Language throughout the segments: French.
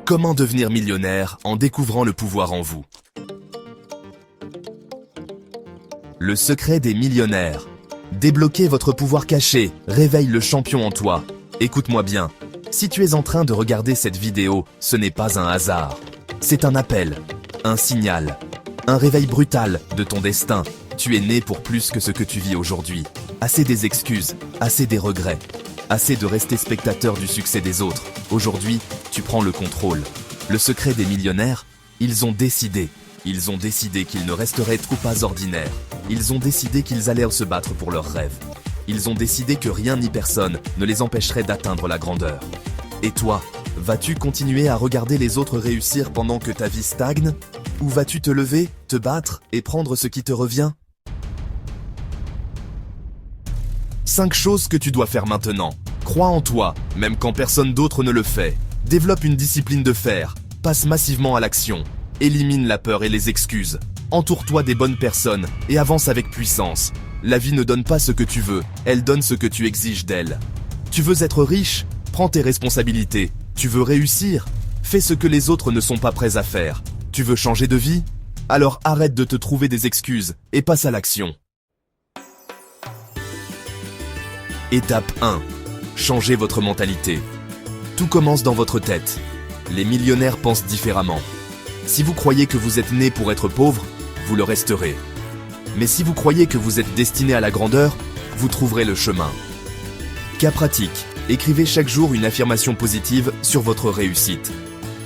Comment devenir millionnaire en découvrant le pouvoir en vous? Le secret des millionnaires. Débloquez votre pouvoir caché, réveille le champion en toi. Écoute-moi bien, si tu es en train de regarder cette vidéo, ce n'est pas un hasard. C'est un appel, un signal, un réveil brutal de ton destin. Tu es né pour plus que ce que tu vis aujourd'hui. Assez des excuses, assez des regrets, assez de rester spectateur du succès des autres. Aujourd'hui, tu prends le contrôle. Le secret des millionnaires, ils ont décidé qu'ils ne resteraient trop pas ordinaires. Ils ont décidé qu'ils allaient se battre pour leurs rêves. Ils ont décidé que rien ni personne ne les empêcherait d'atteindre la grandeur. Et toi, vas-tu continuer à regarder les autres réussir pendant que ta vie stagne? Ou vas-tu te lever, te battre et prendre ce qui te revient? 5 choses que tu dois faire maintenant. Crois en toi, même quand personne d'autre ne le fait. Développe une discipline de fer. Passe massivement à l'action. Élimine la peur et les excuses. Entoure-toi des bonnes personnes et avance avec puissance. La vie ne donne pas ce que tu veux, elle donne ce que tu exiges d'elle. Tu veux être riche? Prends tes responsabilités. Tu veux réussir? Fais ce que les autres ne sont pas prêts à faire. Tu veux changer de vie? Alors arrête de te trouver des excuses et passe à l'action. Étape 1. Changez votre mentalité. Tout commence dans votre tête. Les millionnaires pensent différemment. Si vous croyez que vous êtes né pour être pauvre, vous le resterez. Mais si vous croyez que vous êtes destiné à la grandeur, vous trouverez le chemin. Cas pratique. Écrivez chaque jour une affirmation positive sur votre réussite.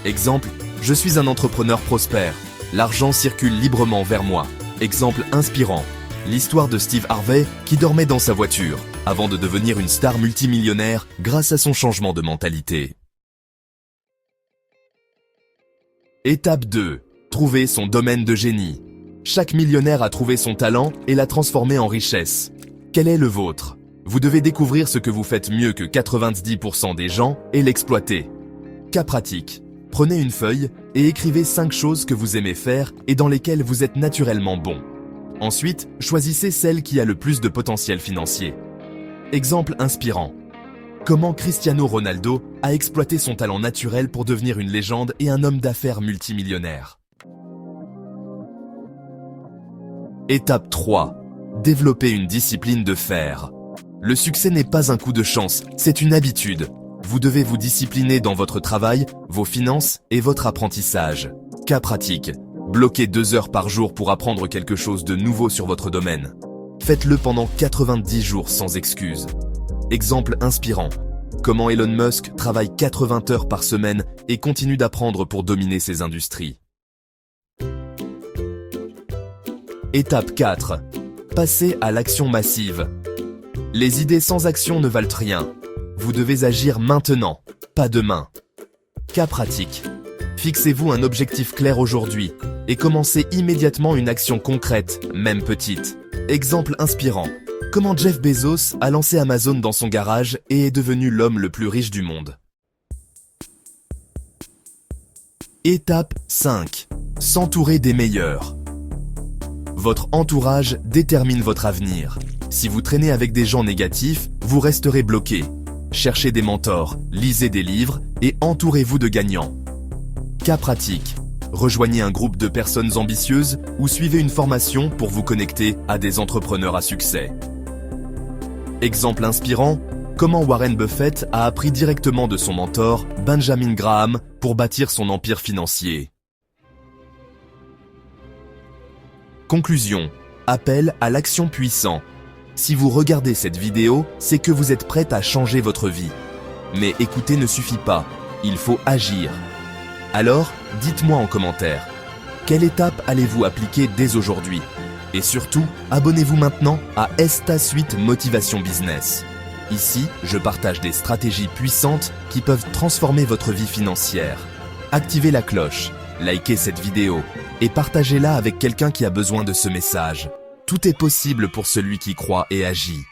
Exemple, je suis un entrepreneur prospère. L'argent circule librement vers moi. Exemple inspirant. L'histoire de Steve Harvey qui dormait dans sa voiture avant de devenir une star multimillionnaire grâce à son changement de mentalité. Étape 2. Trouver son domaine de génie. Chaque millionnaire a trouvé son talent et l'a transformé en richesse. Quel est le vôtre? Vous devez découvrir ce que vous faites mieux que 90% des gens et l'exploiter. Cas pratique. Prenez une feuille et écrivez 5 choses que vous aimez faire et dans lesquelles vous êtes naturellement bon. Ensuite, choisissez celle qui a le plus de potentiel financier. Exemple inspirant. Comment Cristiano Ronaldo a exploité son talent naturel pour devenir une légende et un homme d'affaires multimillionnaire. Étape 3. Développer une discipline de fer. Le succès n'est pas un coup de chance, c'est une habitude. Vous devez vous discipliner dans votre travail, vos finances et votre apprentissage. Cas pratique. Bloquez 2 heures par jour pour apprendre quelque chose de nouveau sur votre domaine. Faites-le pendant 90 jours sans excuse. Exemple inspirant. Comment Elon Musk travaille 80 heures par semaine et continue d'apprendre pour dominer ses industries. Étape 4. Passez à l'action massive. Les idées sans action ne valent rien. Vous devez agir maintenant, pas demain. Cas pratique. Fixez-vous un objectif clair aujourd'hui et commencez immédiatement une action concrète, même petite. Exemple inspirant. Comment Jeff Bezos a lancé Amazon dans son garage et est devenu l'homme le plus riche du monde. Étape 5. S'entourer des meilleurs. Votre entourage détermine votre avenir. Si vous traînez avec des gens négatifs, vous resterez bloqué. Cherchez des mentors, lisez des livres et entourez-vous de gagnants. Cas pratique. Rejoignez un groupe de personnes ambitieuses ou suivez une formation pour vous connecter à des entrepreneurs à succès. Exemple inspirant, comment Warren Buffett a appris directement de son mentor, Benjamin Graham, pour bâtir son empire financier. Conclusion. Appel à l'action puissant. Si vous regardez cette vidéo, c'est que vous êtes prête à changer votre vie. Mais écouter ne suffit pas, il faut agir. Alors, dites-moi en commentaire, quelle étape allez-vous appliquer dès aujourd'hui? Et surtout, abonnez-vous maintenant à Esta Suite Motivation Business. Ici, je partage des stratégies puissantes qui peuvent transformer votre vie financière. Activez la cloche, likez cette vidéo et partagez-la avec quelqu'un qui a besoin de ce message. Tout est possible pour celui qui croit et agit.